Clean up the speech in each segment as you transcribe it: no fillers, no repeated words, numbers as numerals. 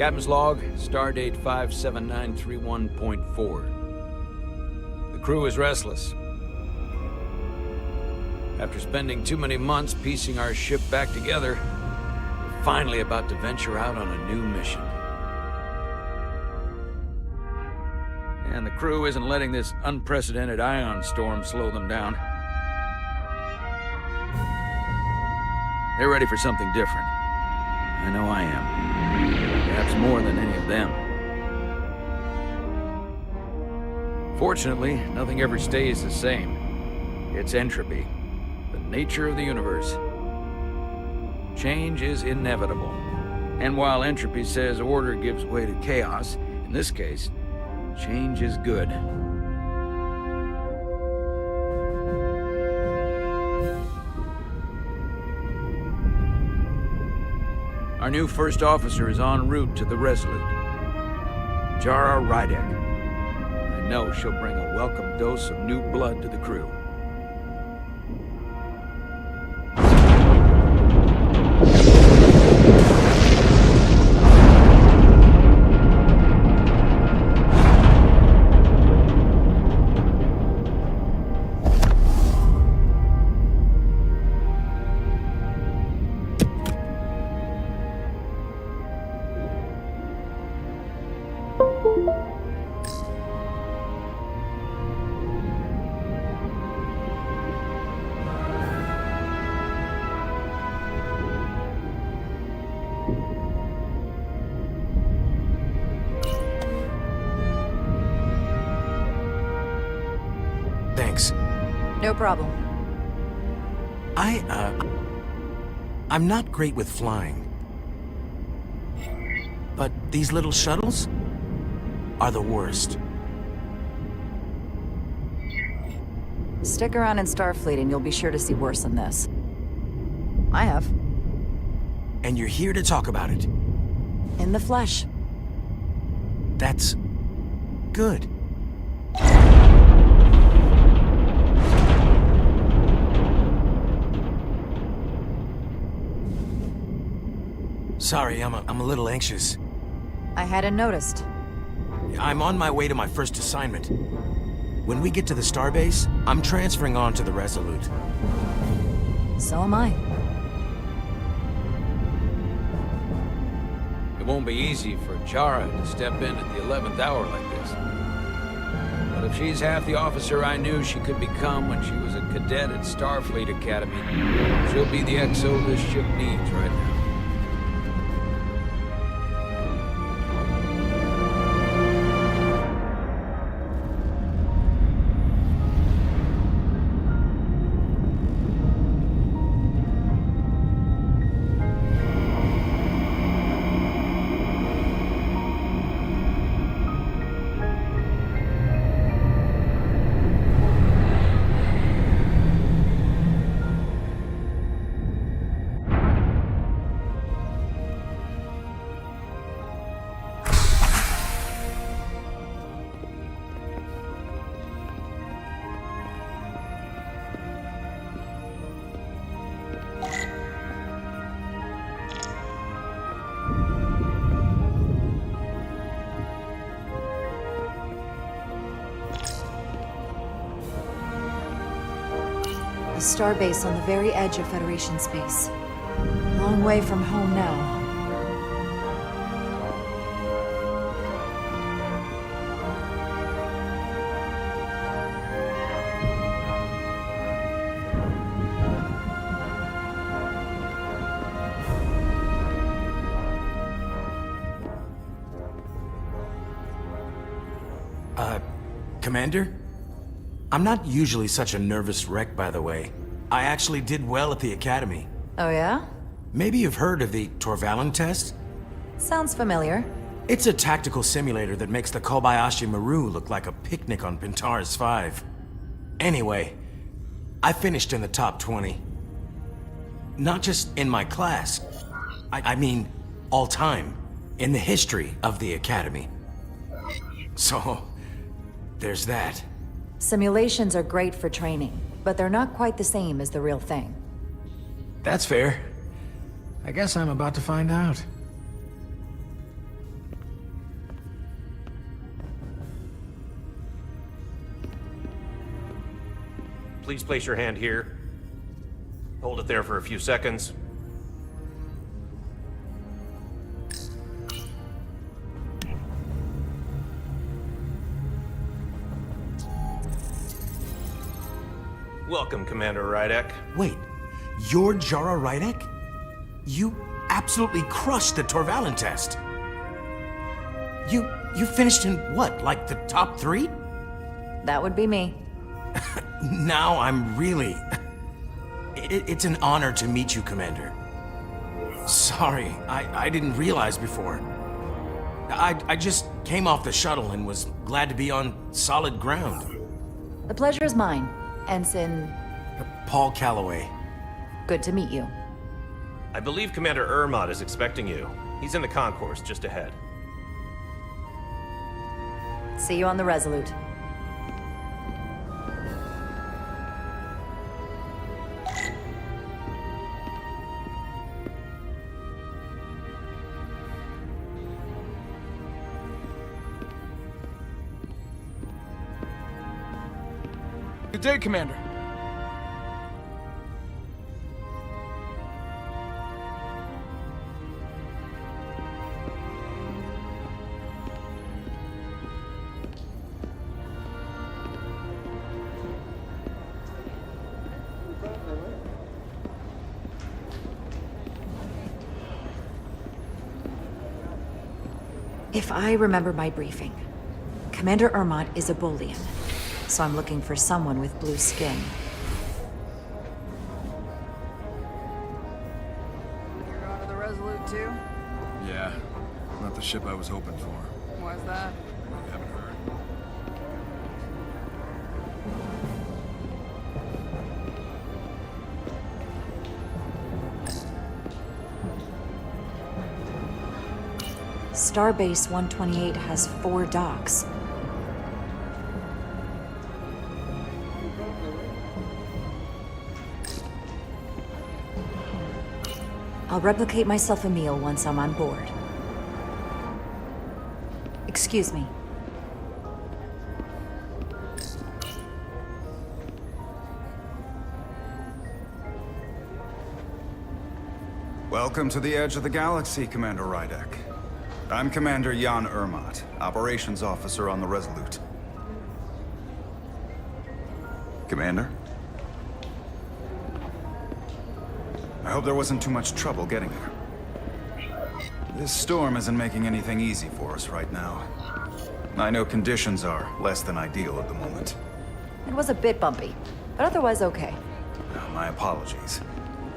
Captain's log, stardate 57931.4. The crew is restless. After spending too many months piecing our ship back together, we're finally about to venture out on a new mission. And the crew isn't letting this unprecedented ion storm slow them down. They're ready for something different. I know I am. Perhaps more than any of them. Fortunately, nothing ever stays the same. It's entropy, the nature of the universe. Change is inevitable. And while entropy says order gives way to chaos, in this case, change is good. Our new first officer is en route to the Resolute. Jara Rydek. I know she'll bring a welcome dose of new blood to the crew. Thanks. No problem. I'm not great with flying. But these little shuttles are the worst. Stick around in Starfleet and you'll be sure to see worse than this. I have. And you're here to talk about it. In the flesh. That's good. Sorry, I'm a little anxious. I hadn't noticed. I'm on my way to my first assignment. When we get to the starbase, I'm transferring on to the Resolute. So am I. It won't be easy for Jara to step in at the 11th hour like this. But if she's half the officer I knew she could become when she was a cadet at Starfleet Academy, she'll be the XO this ship needs right now. A starbase on the very edge of Federation space. Long way from home now. Commander? I'm not usually such a nervous wreck, by the way. I actually did well at the Academy. Oh yeah? Maybe you've heard of the Torvalin test? Sounds familiar. It's a tactical simulator that makes the Kobayashi Maru look like a picnic on Pintaris 5. Anyway, I finished in the top 20. Not just in my class. I mean, all time. In the history of the Academy. So, there's that. Simulations are great for training, but they're not quite the same as the real thing. That's fair. I guess I'm about to find out. please place your hand here. Hold it there for a few seconds. Welcome, Commander Rydek. Wait, you're Jara Rydek? You absolutely crushed the Torvalin test. You finished in what, like the top 3? That would be me. Now I'm really... It's an honor to meet you, Commander. Sorry, I didn't realize before. I just came off the shuttle and was glad to be on solid ground. The pleasure is mine, Ensign. Paul Calloway. Good to meet you. I believe Commander Ermot is expecting you. He's in the concourse just ahead. See you on the Resolute. Good day, Commander. If I remember my briefing, Commander Ermot is a Bolian, so I'm looking for someone with blue skin. You're going to the Resolute too? Yeah, not the ship I was hoping for. Why's that? I haven't heard. Starbase 128 has 4 docks. I'll replicate myself a meal once I'm on board. Excuse me. Welcome to the edge of the galaxy, Commander Rydek. I'm Commander Jan Ermot, Operations Officer on the Resolute. Commander? I hope there wasn't too much trouble getting there. This storm isn't making anything easy for us right now. I know conditions are less than ideal at the moment. It was a bit bumpy, but otherwise okay. My apologies.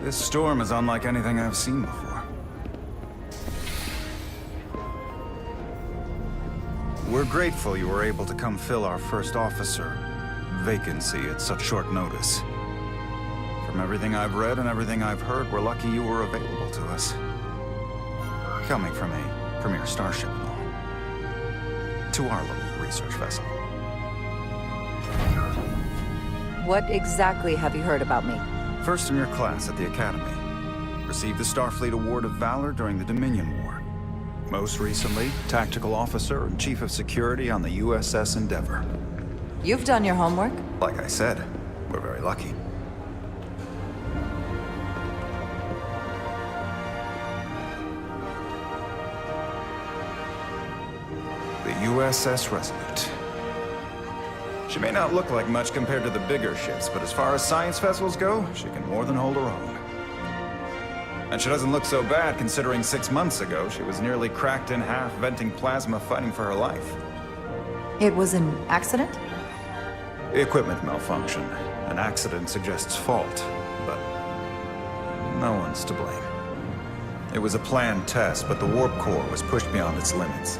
This storm is unlike anything I've seen before. We're grateful you were able to come fill our first officer vacancy at such short notice. From everything I've read and everything I've heard, we're lucky you were available to us. Coming from a premier starship and all. To our little research vessel. What exactly have you heard about me? First in your class at the Academy. Received the Starfleet Award of Valor during the Dominion War. Most recently, Tactical Officer and Chief of Security on the U.S.S. Endeavor. You've done your homework? Like I said, we're very lucky. The U.S.S. Resolute. She may not look like much compared to the bigger ships, but as far as science vessels go, she can more than hold her own. And she doesn't look so bad considering 6 months ago she was nearly cracked in half, venting plasma, fighting for her life. It was an accident? Equipment malfunction. An accident suggests fault, but no one's to blame. It was a planned test, but the warp core was pushed beyond its limits.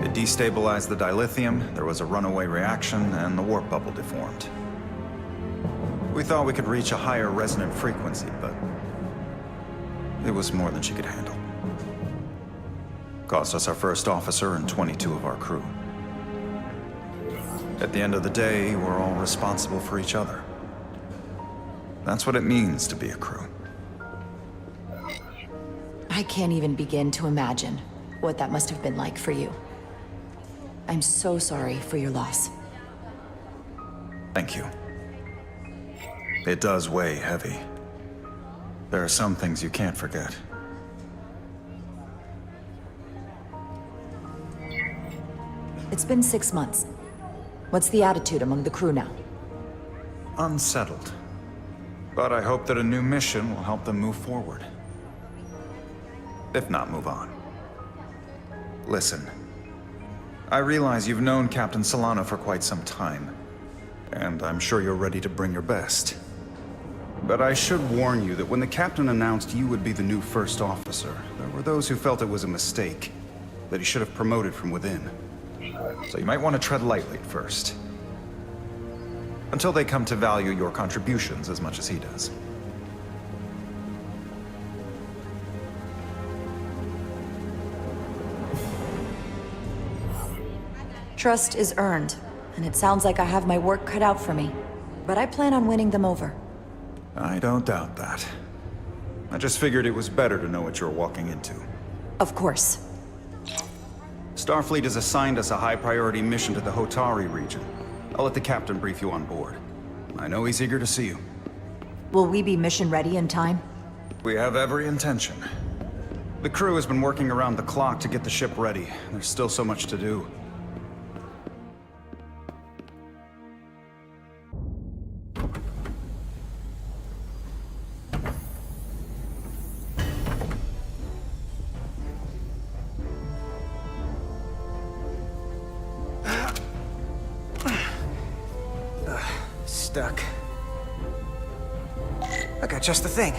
It destabilized the dilithium, there was a runaway reaction, and the warp bubble deformed. We thought we could reach a higher resonant frequency, but it was more than she could handle. Cost us our first officer and 22 of our crew. At the end of the day, we're all responsible for each other. That's what it means to be a crew. I can't even begin to imagine what that must have been like for you. I'm so sorry for your loss. Thank you. It does weigh heavy. There are some things you can't forget. It's been 6 months. What's the attitude among the crew now? Unsettled. But I hope that a new mission will help them move forward. If not, move on. Listen. I realize you've known Captain Solano for quite some time, and I'm sure you're ready to bring your best. But I should warn you that when the captain announced you would be the new first officer, there were those who felt it was a mistake, that he should have promoted from within. So you might want to tread lightly at first. Until they come to value your contributions as much as he does. Trust is earned, and it sounds like I have my work cut out for me. But I plan on winning them over. I don't doubt that. I just figured it was better to know what you're walking into. Of course. Starfleet has assigned us a high-priority mission to the Hotari region. I'll let the captain brief you on board. I know he's eager to see you. Will we be mission ready in time? We have every intention. The crew has been working around the clock to get the ship ready. There's still so much to do. Stuck. I got just the thing.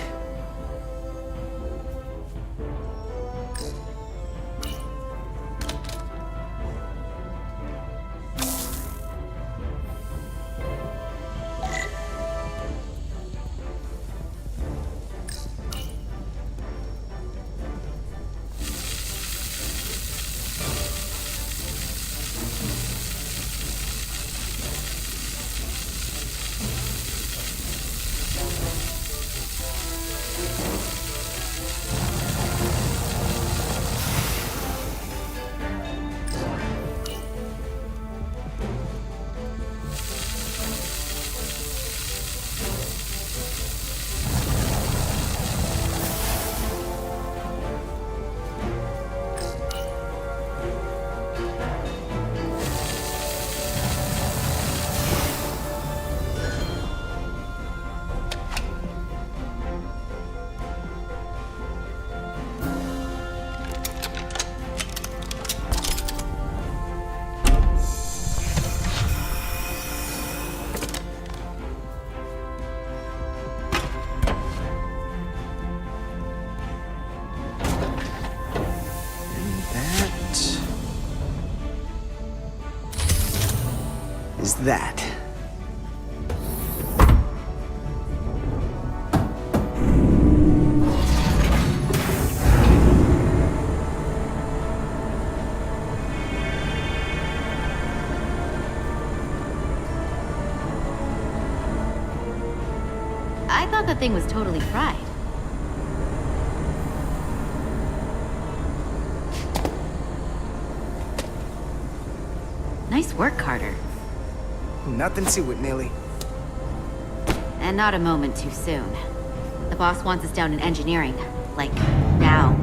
Is that. I thought the thing was totally fried. Nice work, Carter. Nothing to it, Millie. And not a moment too soon. The boss wants us down in engineering. Like, now.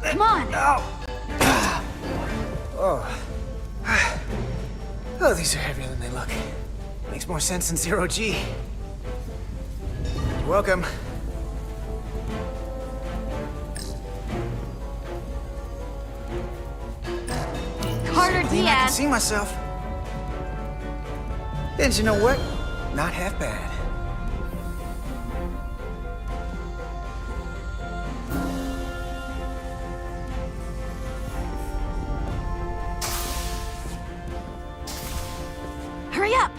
Come on! Oh, these are heavier than they look. Makes more sense than zero G. You're welcome. Carter Clean I can Diaz! see myself. And you know what? Not half bad. Hurry up!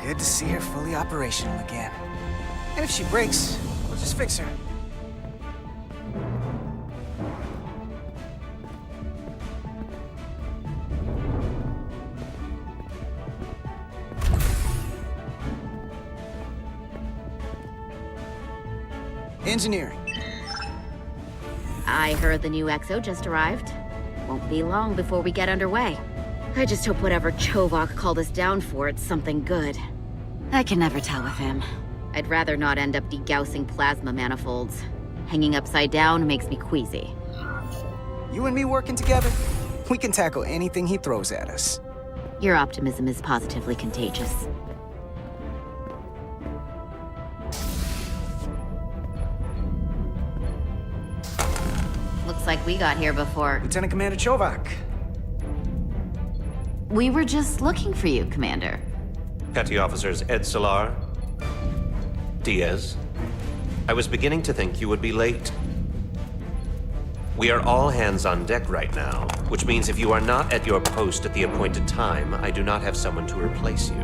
Good to see her fully operational again. And if she breaks, we'll just fix her. Engineering. I heard the new XO just arrived. Won't be long before we get underway. I just hope whatever Chovak called us down for, it's something good. I can never tell with him. I'd rather not end up degaussing plasma manifolds. Hanging upside down makes me queasy. You and me working together, we can tackle anything he throws at us. Your optimism is positively contagious. Looks like we got here before. Lieutenant Commander Chovak. We were just looking for you, Commander. Petty Officers Ed Solar, Diaz. I was beginning to think you would be late. We are all hands on deck right now, which means if you are not at your post at the appointed time, I do not have someone to replace you.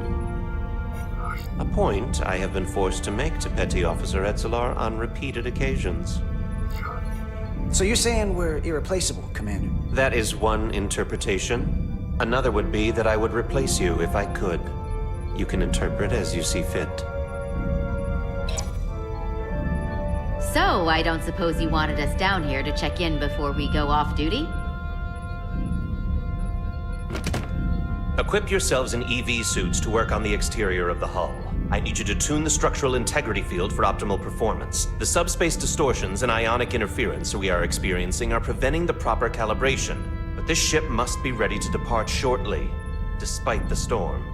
A point I have been forced to make to Petty Officer Ed Solar on repeated occasions. So you're saying we're irreplaceable, Commander? That is one interpretation. Another would be that I would replace you if I could. You can interpret as you see fit. So, I don't suppose you wanted us down here to check in before we go off duty? Equip yourselves in EV suits to work on the exterior of the hull. I need you to tune the structural integrity field for optimal performance. The subspace distortions and ionic interference we are experiencing are preventing the proper calibration. But this ship must be ready to depart shortly, despite the storm.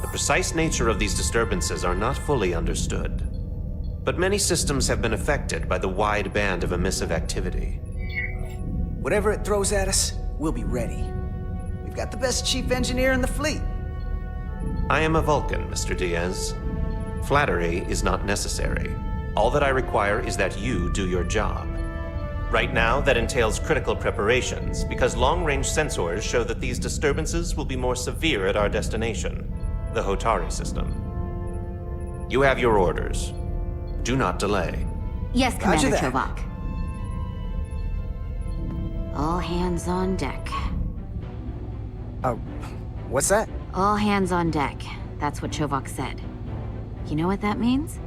The precise nature of these disturbances are not fully understood. But many systems have been affected by the wide band of emissive activity. Whatever it throws at us, we'll be ready. We've got the best chief engineer in the fleet. I am a Vulcan, Mr. Diaz. Flattery is not necessary. All that I require is that you do your job. Right now, that entails critical preparations, because long-range sensors show that these disturbances will be more severe at our destination, the Hotari system. You have your orders. Do not delay. Yes, Commander that. Chovak. All hands on deck. What's that? All hands on deck. That's what Chovak said. You know what that means?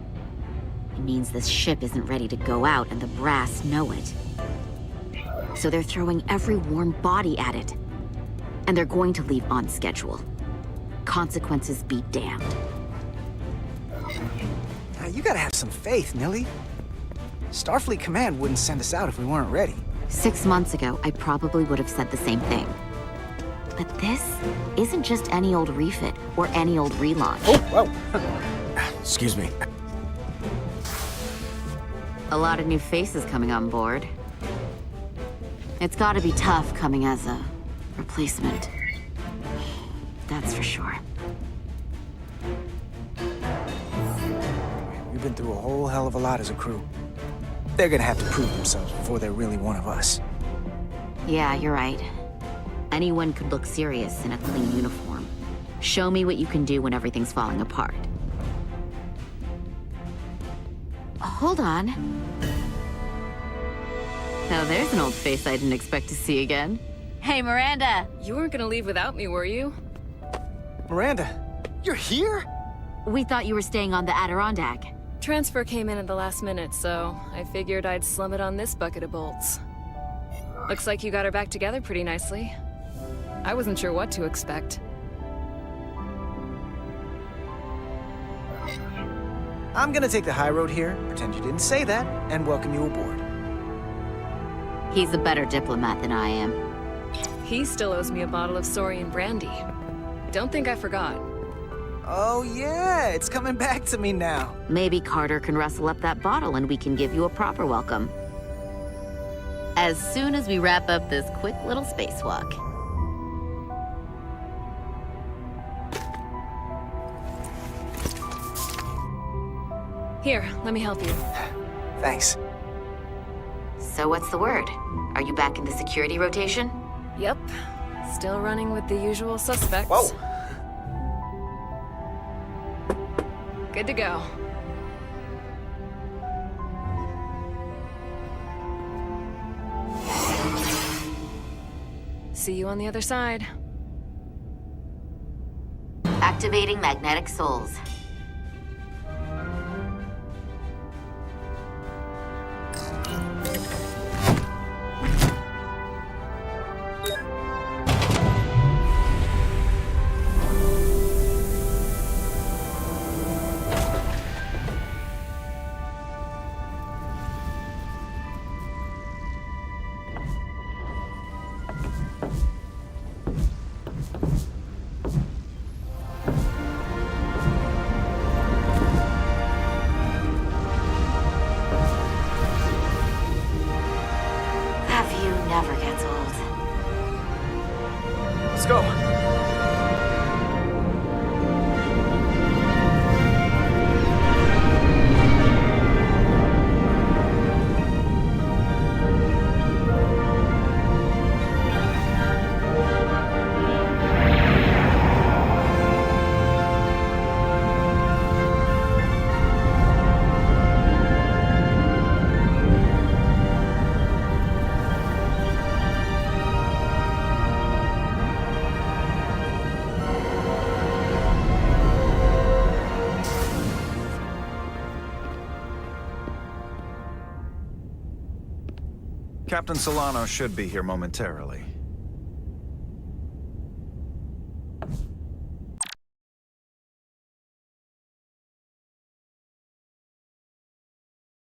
It means this ship isn't ready to go out and the brass know it. So they're throwing every warm body at it. And they're going to leave on schedule. Consequences be damned. Now, you gotta have some faith, Nilly. Starfleet Command wouldn't send us out if we weren't ready. 6 months ago, I probably would have said the same thing. But this isn't just any old refit or any old relaunch. Oh, whoa. Excuse me. A lot of new faces coming on board. It's gotta be tough coming as a replacement. That's for sure. We've been through a whole hell of a lot as a crew. They're gonna have to prove themselves before they're really one of us. Yeah, you're right. Anyone could look serious in a clean uniform. Show me what you can do when everything's falling apart. Hold on. Now there's an old face I didn't expect to see again. Hey, Miranda! You weren't gonna leave without me, were you? Miranda, you're here? We thought you were staying on the Adirondack. Transfer came in at the last minute, so I figured I'd slum it on this bucket of bolts. Looks like you got her back together pretty nicely. I wasn't sure what to expect. I'm gonna take the high road here, pretend you didn't say that, and welcome you aboard. He's a better diplomat than I am. He still owes me a bottle of Saurian brandy. Don't think I forgot. Oh yeah, it's coming back to me now. Maybe Carter can rustle up that bottle and we can give you a proper welcome. As soon as we wrap up this quick little spacewalk. Here, let me help you. Thanks. So what's the word? Are you back in the security rotation? Yep. Still running with the usual suspects. Whoa! Good to go. See you on the other side. Activating magnetic souls. Never gets old. Let's go. Captain Solano should be here momentarily.